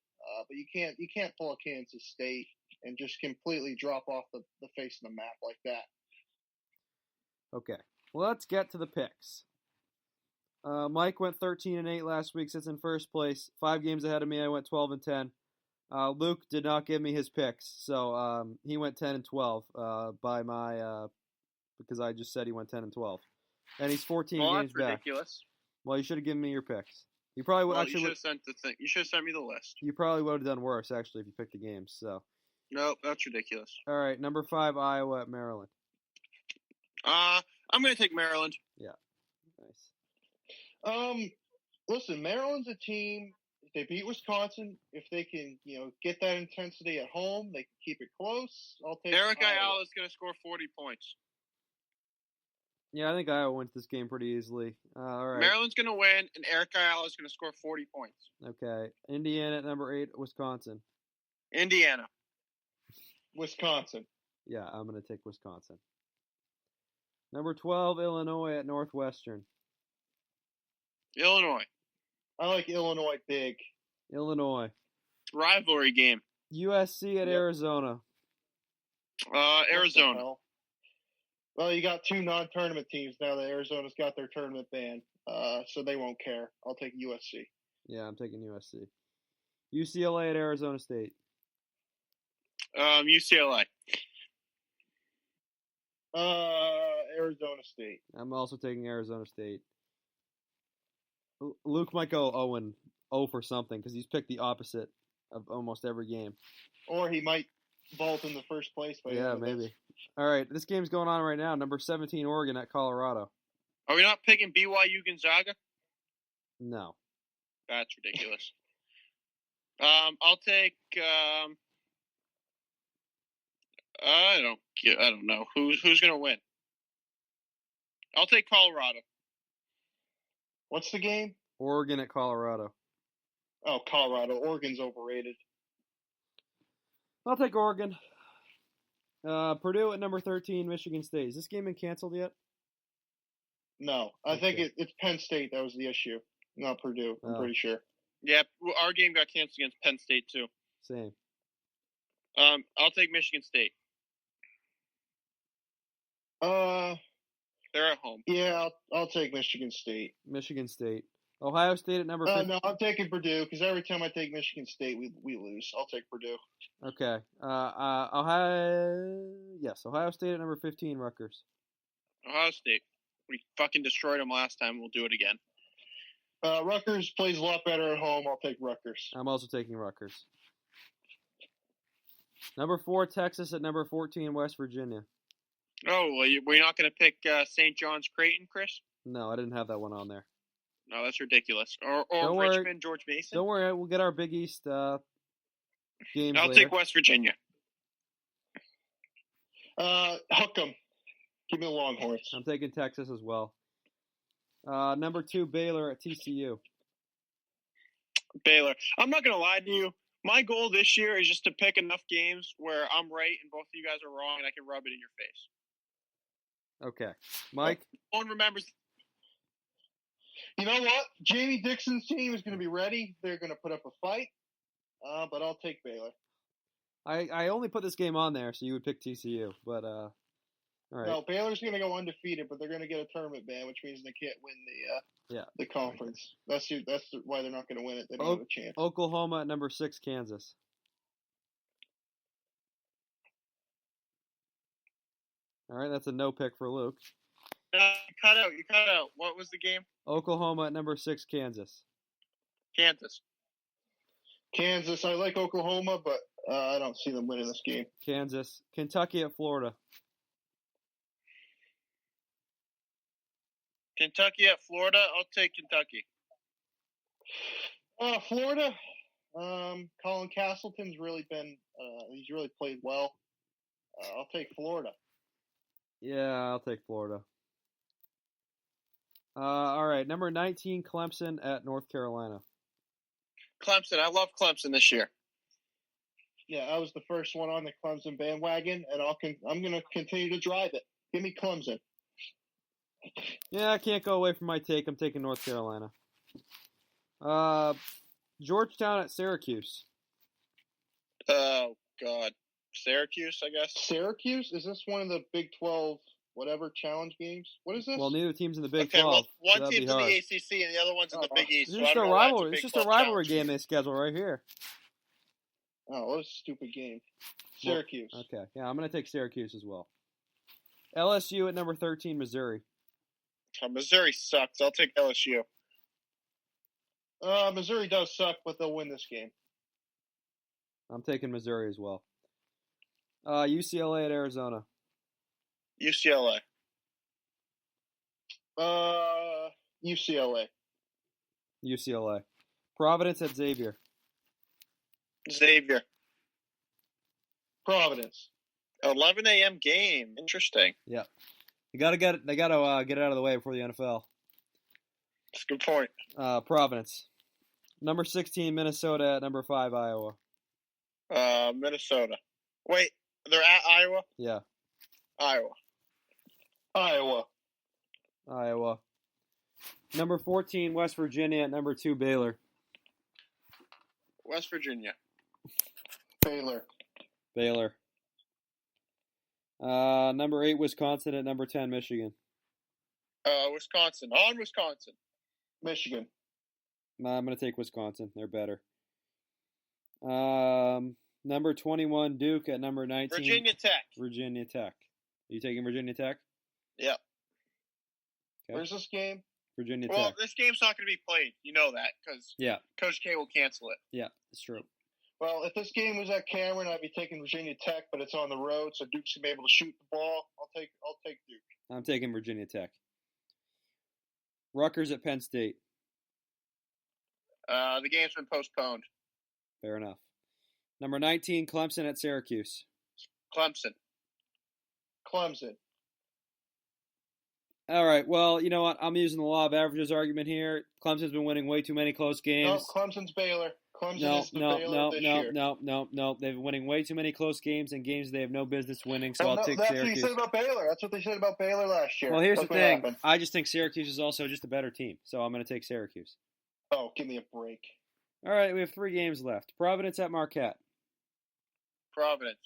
but you can't pull a Kansas State and just completely drop off the face of the map like that. Okay, well, let's get to the picks. Mike went 13-8 last week, sits in first place. 5 games ahead of me. I went 12-10. Luke did not give me his picks, so he went 10-12 because I just said he went 10-12, and he's 14 games that's back. Ridiculous. Well, you should have given me your picks. You probably would you should have sent the thing. You should have sent me the list. You probably would have done worse actually if you picked the games. So. Nope, that's ridiculous. All right, number 5, Iowa at Maryland. I'm going to take Maryland. Yeah, nice. Listen, Maryland's a team. If they beat Wisconsin, if they can, get that intensity at home, they can keep it close. I'll take Eric Ayala is going to score 40 points. Yeah, I think Iowa wins this game pretty easily. All right. Maryland's going to win, and Eric Ayala is going to score 40 points. Okay. Indiana at number 8, Wisconsin. Indiana. Wisconsin. Yeah, I'm going to take Wisconsin. Number 12, Illinois at Northwestern. Illinois. I like Illinois big. Illinois. Rivalry game. USC at Arizona. Arizona. Well, you got 2 non-tournament teams now that Arizona's got their tournament ban, so they won't care. I'll take USC. Yeah, I'm taking USC. UCLA at Arizona State. UCLA. Arizona State. I'm also taking Arizona State. Luke might go 0 for something because he's picked the opposite of almost every game. Or he might vault in the first place. Yeah, maybe. All right, this game's going on right now. Number 17, Oregon at Colorado. Are we not picking BYU Gonzaga? No. That's ridiculous. I'll take. I don't know who's going to win. I'll take Colorado. What's the game? Oregon at Colorado. Oh, Colorado. Oregon's overrated. I'll take Oregon. Purdue at number 13, Michigan State. Is this game been canceled yet? No. I think it's Penn State that was the issue, not Purdue. I'm pretty sure. Yeah, our game got canceled against Penn State, too. Same. I'll take Michigan State. They're at home. Yeah, I'll take Michigan State. Michigan State. Ohio State at number 15. No, I'm taking Purdue because every time I take Michigan State, we lose. I'll take Purdue. Okay. Ohio State at number 15, Rutgers. Ohio State. We fucking destroyed them last time. We'll do it again. Rutgers plays a lot better at home. I'll take Rutgers. I'm also taking Rutgers. Number 4, Texas at number 14, West Virginia. Oh, well, we're not going to pick St. John's Creighton, Chris? No, I didn't have that one on there. No, that's ridiculous. Or Richmond, George Mason? Don't worry, we'll get our Big East games I'll later. take West Virginia. Hook 'em. Give me the Longhorns. I'm taking Texas as well. Number 2, Baylor at TCU. Baylor. I'm not going to lie to you. My goal this year is just to pick enough games where I'm right and both of you guys are wrong and I can rub it in your face. Okay. Mike? No one remembers. You know what? Jamie Dixon's team is going to be ready. They're going to put up a fight, but I'll take Baylor. I only put this game on there so you would pick TCU, but all right. No, Baylor's going to go undefeated, but they're going to get a tournament ban, which means they can't win the conference. That's why they're not going to win it. They don't have a chance. Oklahoma at number 6, Kansas. All right, that's a no pick for Luke. No, you cut out. You cut out. What was the game? Oklahoma at number 6, Kansas. Kansas. Kansas. I like Oklahoma, but I don't see them winning this game. Kansas. Kentucky at Florida. Kentucky at Florida. I'll take Kentucky. Florida. Colin Castleton's really been. He's really played well. I'll take Florida. Yeah, I'll take Florida. All right, number 19, Clemson at North Carolina. Clemson. I love Clemson this year. Yeah, I was the first one on the Clemson bandwagon, and I'm going to continue to drive it. Give me Clemson. Yeah, I can't go away from my take. I'm taking North Carolina. Georgetown at Syracuse. Oh, God. Syracuse, I guess. Syracuse? Is this one of the Big 12 whatever challenge games? What is this? Well, neither team's in the Big Okay, 12. well, one so team's in the ACC and the other one's in the Big East. It's So just I don't a know why rivalry. Big It's just a 12 rivalry challenge. game they schedule right here. Oh, what a stupid game. Syracuse. Well, okay, yeah, I'm going to take Syracuse as well. LSU at number 13, Missouri. Missouri sucks. I'll take LSU. Missouri does suck, but they'll win this game. I'm taking Missouri as well. UCLA at Arizona. UCLA. UCLA. UCLA. Providence at Xavier. Xavier. Providence. 11 a.m. game. Interesting. Yeah. They got to get it out of the way before the NFL. That's a good point. Providence. Number 16, Minnesota at number 5, Iowa. Minnesota. Wait, they're at Iowa? Yeah. Iowa. Number 14, West Virginia at number 2, Baylor. West Virginia. Baylor. Number 8, Wisconsin at number 10, Michigan. Wisconsin. On Wisconsin. Michigan. I'm going to take Wisconsin. They're better. Number 21, Duke at number 19. Virginia Tech. Virginia Tech. Are you taking Virginia Tech? Yep. Okay. Where's this game? Virginia Well, Tech. this game's not going to be played. You know that because Coach K will cancel it. Yeah, it's true. Well, if this game was at Cameron, I'd be taking Virginia Tech, but it's on the road, so Duke's gonna be able to shoot the ball. I'll take Duke. I'm taking Virginia Tech. Rutgers at Penn State. The game's been postponed. Fair enough. Number 19, Clemson at Syracuse. Clemson. All right. Well, you know what? I'm using the law of averages argument here. Clemson's been winning way too many close games. No, Clemson's Baylor. Baylor this year. No. They've been winning way too many close games and games they have no business winning, so I'll take That's Syracuse. what you said about Baylor. That's what they said about Baylor last year. Well, here's Look the what thing. happened. I just think Syracuse is also just a better team, so I'm going to take Syracuse. Oh, give me a break. All right, we have 3 games left. Providence at Marquette. Providence.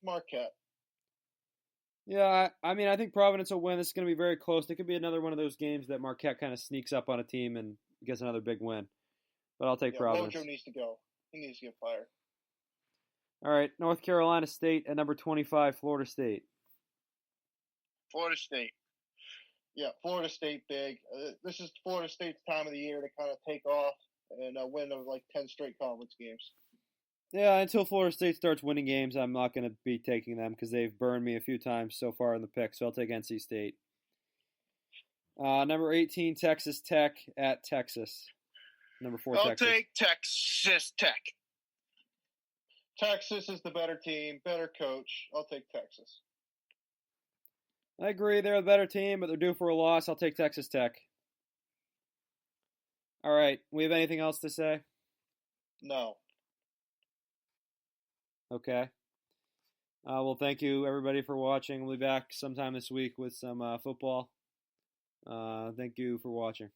Marquette. Yeah, I mean, I think Providence will win. This is going to be very close. It could be another one of those games that Marquette kind of sneaks up on a team and gets another big win. But I'll take Providence. Mojo needs to go. He needs to get fired. All right, North Carolina State at number 25, Florida State. Florida State. Yeah, Florida State big. This is Florida State's time of the year to kind of take off and win like 10 straight conference games. Yeah, until Florida State starts winning games, I'm not going to be taking them because they've burned me a few times so far in the pick, so I'll take NC State. Number 18, Texas Tech at Texas. Number 4, I'll Texas. take Texas Tech. Texas is the better team, better coach. I'll take Texas. I agree, they're the better team, but they're due for a loss. I'll take Texas Tech. All right, we have anything else to say? No. Okay. Well, thank you, everybody, for watching. We'll be back sometime this week with some football. Thank you for watching.